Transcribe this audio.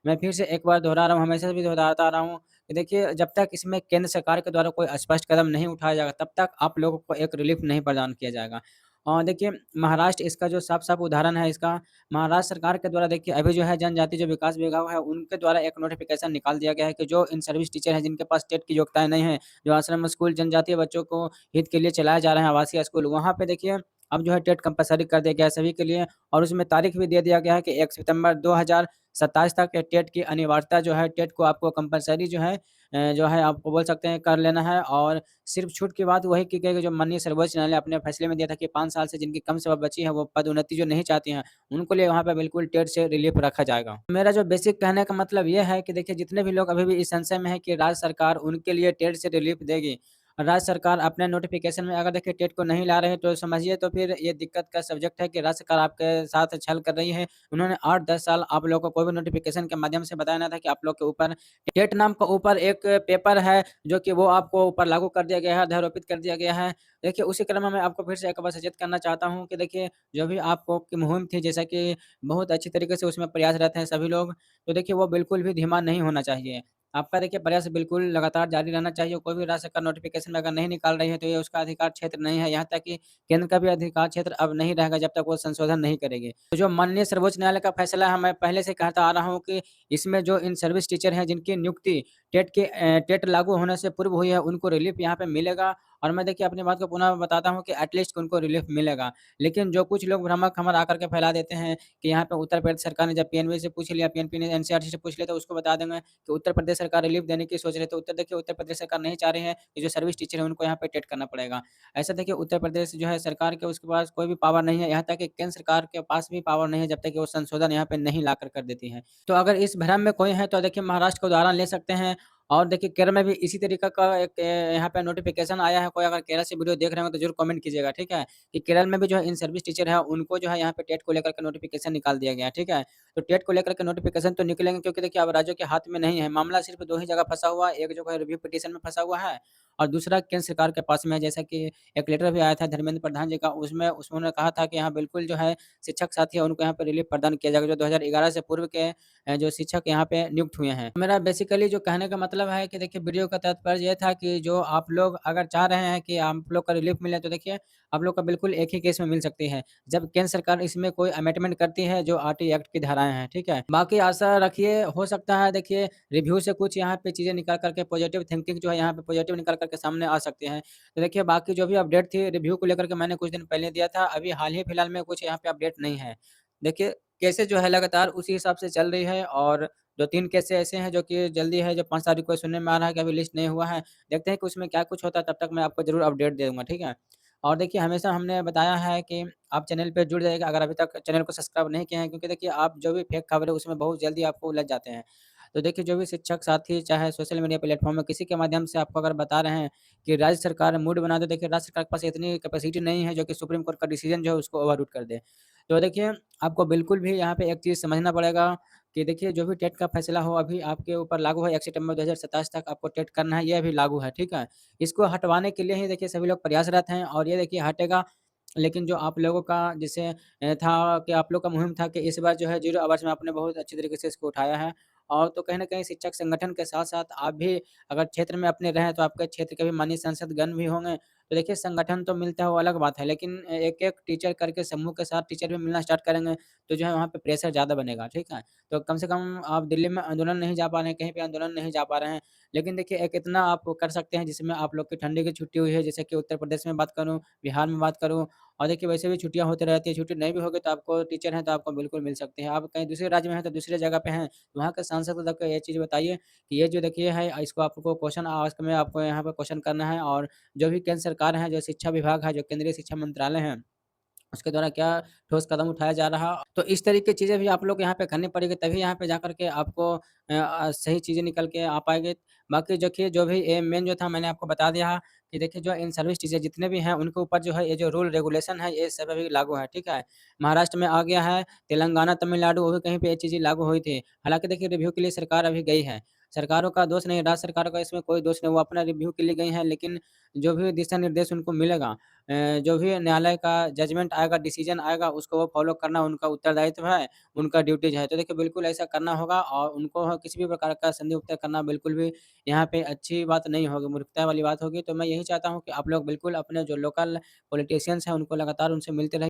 मैं फिर से एक बार दोहरा रहा हूँ, हमेशा भी दोहराता आ रहा हूँ कि देखिए जब तक इसमें केंद्र सरकार के द्वारा कोई स्पष्ट कदम नहीं उठाया जाएगा, तब तक आप लोगों को एक रिलीफ नहीं प्रदान किया जाएगा। देखिए महाराष्ट्र इसका जो साफ-साफ उदाहरण है इसका, महाराष्ट्र सरकार के द्वारा देखिए अभी जो है जनजातीय जो विकास विभाग है, उनके द्वारा एक नोटिफ़िकेशन निकाल दिया गया है कि जो इन सर्विस टीचर हैं जिनके पास टेट की योग्यताएँ नहीं हैं, जो आश्रम स्कूल जनजातीय बच्चों को हित के लिए चलाए जा रहे हैं आवासीय स्कूल, वहाँ पे देखिए अब जो है टेट कंपल्सरी कर दिया गया है सभी के लिए और उसमें तारीख भी दे दिया गया है कि 1 सितंबर 2027 तक टेट की अनिवार्यता जो है, टेट को आपको कंपल्सरी जो है आपको बोल सकते हैं कर लेना है और सिर्फ़ छूट की बात वही की गई कि जो माननीय सर्वोच्च न्यायालय अपने फैसले में दिया था कि 5 साल से जिनकी कम समय बची है, वो पदोन्नति जो नहीं चाहती हैं, उनको लिए वहाँ पे बिल्कुल टेट से रिलीफ़ रखा जाएगा। मेरा जो बेसिक कहने का मतलब ये है कि देखिए जितने भी लोग अभी भी इस संशय में हैं कि राज्य सरकार उनके लिए टेट से रिलीफ़ देगी। राज्य सरकार अपने नोटिफ़िकेशन में अगर देखिए टेट को नहीं ला रहे हैं तो समझिए तो फिर ये दिक्कत का सब्जेक्ट है कि राज्य सरकार आपके साथ छल कर रही है। उन्होंने 8-10 साल आप लोगों को कोई भी नोटिफ़िकेशन के माध्यम से बताया ना था कि आप लोग के ऊपर टेट नाम का ऊपर एक पेपर है, जो कि वो आपको ऊपर लागू कर दिया गया है, अध्यारोपित कर दिया गया है। देखिए, उसी क्रम में मैं आपको फिर से एक बार सचेत करना चाहता हूँ कि देखिए, जो भी आपको की मुहिम थी, जैसा कि बहुत अच्छी तरीके से उसमें प्रयासरत हैं सभी लोग, तो देखिए वो बिल्कुल भी धीमा नहीं होना चाहिए। आपका देखिए प्रयास बिल्कुल लगातार जारी रहना चाहिए, कोई भी राज्य सरकार नोटिफ़िकेशन अगर नहीं निकाल रही है, तो ये उसका अधिकार क्षेत्र नहीं है, यहाँ तक कि केंद्र का भी अधिकार क्षेत्र अब नहीं रहेगा जब तक वो संशोधन नहीं करेगी। तो जो माननीय सर्वोच्च न्यायालय का फैसला है, मैं पहले से कहता आ रहा हूँ कि इसमें जो इन सर्विस टीचर हैं जिनकी नियुक्ति टेट लागू होने से पूर्व हुई है, उनको रिलीफ़ यहाँ पे मिलेगा और मैं देखिए अपनी बात को पुनः बताता हूँ कि एट लीस्ट उनको रिलीफ़ मिलेगा। लेकिन जो कुछ लोग भ्रम-खबर आकर के फैला देते हैं कि यहाँ पे उत्तर प्रदेश सरकार ने जब पीएनबी से पूछ लिया, पीएनबी ने एनसीईआरटी से पूछ लिया तो उसको बता देंगे कि उत्तर प्रदेश सरकार रिलीफ़ देने की सोच रही है, तो उत्तर प्रदेश सरकार नहीं चाह रही है कि जो सर्विस टीचर है उनको यहाँ पे टेट करना पड़ेगा। ऐसा देखिए उत्तर प्रदेश जो है सरकार के उसके पास कोई भी पावर नहीं है, यहाँ तक कि केंद्र सरकार के पास भी पावर नहीं है जब तक कि वो संशोधन यहाँ पे नहीं लाकर कर देती है। तो अगर इस भ्रम में कोई है तो देखिए महाराष्ट्र का उदाहरण ले सकते हैं और देखिए केरल में भी इसी तरीका का एक यहाँ पे नोटिफ़िकेशन आया है, कोई अगर केरल से वीडियो देख रहे हो तो ज़रूर कमेंट कीजिएगा, ठीक है? कि केरल में भी जो है इन सर्विस टीचर है उनको जो है यहाँ पे टेट को लेकर के नोटिफ़िकेशन निकाल दिया गया है, ठीक है? तो टेट को लेकर के नोटिफ़िकेशन तो निकलेंगे क्योंकि देखिए अब राज्यों के हाथ में नहीं है, मामला सिर्फ़ 2 ही जगह फँसा हुआ है, एक जो है रिव्यू पिटीशन में फँसा हुआ है और दूसरा केंद्र सरकार के पास में है। जैसा कि एक लेटर भी आया था धर्मेंद्र प्रधान जी का, उसमें उन्होंने कहा था कि यहाँ बिल्कुल जो है शिक्षक साथी है उनको यहाँ पे रिलीफ़ प्रदान किया जाएगा, जो 2011 से पूर्व के जो शिक्षक यहाँ पे नियुक्त हुए हैं। मेरा बेसिकली जो कहने का मतलब है कि देखिए वीडियो का तात्पर्य ये था कि जो आप लोग अगर चाह रहे हैं कि आप लोग का रिलीफ़ मिले तो देखिए आप लोग का बिल्कुल एक ही केस में मिल सकती है। जब केंद्र सरकार इसमें कोई अमेंडमेंट करती है जो आरटी एक्ट की धाराएँ हैं, ठीक है? बाकी आशा रखिए हो सकता है देखिए रिव्यू से कुछ यहाँ पे चीज़ें निकल कर के पॉजिटिव थिंकिंग जो है यहाँ पे पॉजिटिव निकल कर के सामने आ सकती हैं। तो देखिए बाकी जो भी अपडेट थी रिव्यू को लेकर के मैंने कुछ दिन पहले दिया था, अभी हाल ही फिलहाल में कुछ यहाँ पे अपडेट नहीं है। देखिए केसेज़ जो है लगातार उसी हिसाब से चल रही है और 2-3 केसेज़ ऐसे हैं जो कि जल्दी है, जो 5 तारीख को सुनने में आ रहा है कि अभी लिस्ट नहीं हुआ है। देखते हैं कि उसमें क्या कुछ होता है, तब तक मैं आपको ज़रूर अपडेट दे दूँगा, ठीक है? और देखिए हमेशा हमने बताया है कि आप चैनल पे जुड़ जाइएगा अगर अभी तक चैनल को सब्सक्राइब नहीं किए हैं क्योंकि देखिए आप जो भी फेक खबर है उसमें बहुत जल्दी आपको उलझ जाते हैं। तो देखिए जो भी शिक्षक साथी चाहे सोशल मीडिया प्लेटफ़ॉर्म में किसी के माध्यम से आपको अगर बता रहे हैं कि राज्य सरकार मूड बना दे, देखिए राज्य सरकार के पास इतनी कैपेसिटी नहीं है जो कि सुप्रीम कोर्ट का डिसीज़न जो है उसको ओवररूल कर दे। तो देखिए आपको बिल्कुल भी यहाँ पे एक चीज़ समझना पड़ेगा कि देखिए जो भी टेट का फैसला हो अभी आपके ऊपर लागू है, 1 सितंबर 2027 तक आपको टेट करना है, ये अभी लागू है, ठीक है? इसको हटवाने के लिए ही देखिए सभी लोग प्रयासरत हैं और ये देखिए हटेगा। लेकिन जो आप लोगों का जैसे था कि आप लोग का मुहिम था कि इस बार जो है 0 आवर्स में आपने बहुत अच्छी तरीके से इसको उठाया है। और तो कहीं न कहीं शिक्षक संगठन के साथ-साथ आप भी अगर क्षेत्र में अपने रहें तो आपके क्षेत्र के भी माननीय सांसदगण भी होंगे। तो देखिए संगठन तो मिलता है वो अलग बात है, लेकिन एक-एक टीचर करके समूह के साथ टीचर भी मिलना स्टार्ट करेंगे, तो जो है वहाँ पे प्रेशर ज़्यादा बनेगा, ठीक है? तो कम से कम आप दिल्ली में आंदोलन नहीं जा पा रहे हैं, कहीं पे आंदोलन नहीं जा पा रहे हैं, लेकिन देखिए एक इतना आप कर सकते हैं जिसमें आप लोग की ठंडी की छुट्टी हुई है, जैसे कि उत्तर प्रदेश में बात करूँ, बिहार में बात करूँ और देखिए वैसे भी छुट्टियाँ होती रहती हैं, छुट्टी नहीं भी होगी तो आपको टीचर हैं तो आपको बिल्कुल मिल सकती है। आप कहीं दूसरे राज्य में हैं तो दूसरे जगह पे हैं, तो वहाँ के सांसद को जाकर ये चीज़ बताइए कि ये जो देखिए है इसको आपको क्वेश्चन आवर्स में आपको यहाँ पे क्वेश्चन करना है और जो भी केंद्र सरकार है, जो शिक्षा विभाग है, जो केंद्रीय शिक्षा मंत्रालय है उसके द्वारा क्या ठोस कदम उठाया जा रहा। तो इस तरह की चीज़ें भी आप लोग यहाँ पे करनी पड़ेगी तभी यहाँ पे जाकर के आपको सही चीज़ें निकल के आ पाएँगे। बाकी देखिए जो भी मेन जो था मैंने आपको बता दिया कि देखिए जो इन सर्विस टीचर जितने भी हैं उनके ऊपर जो है ये जो रूल रेगुलेशन है ये सब अभी लागू है, ठीक है? महाराष्ट्र में आ गया है, तेलंगाना, तमिलनाडु वो भी कहीं पे ये चीज़ें लागू हुई थी। हालाँकि देखिए रिव्यू के लिए सरकार अभी गई है। सरकारों का दोष नहीं है, राज्य सरकारों का इसमें कोई दोष नहीं, वो अपना रिव्यू के लिए गई हैं, लेकिन जो भी दिशा-निर्देश उनको मिलेगा जो भी न्यायालय का जजमेंट आएगा, डिसीज़न आएगा, उसको वो फ़ॉलो करना उनका उत्तरदायित्व है, उनका ड्यूटीज़ है। तो देखिए, बिल्कुल ऐसा करना होगा और उनको किसी भी प्रकार का संदिग्ध करना बिल्कुल भी यहाँ पे अच्छी बात नहीं होगी, मूर्खता वाली बात होगी। तो मैं यही चाहता हूँ कि आप लोग बिल्कुल अपने जो लोकल पॉलिटिशियंस हैं, उनको लगातार उनसे मिलते रहें।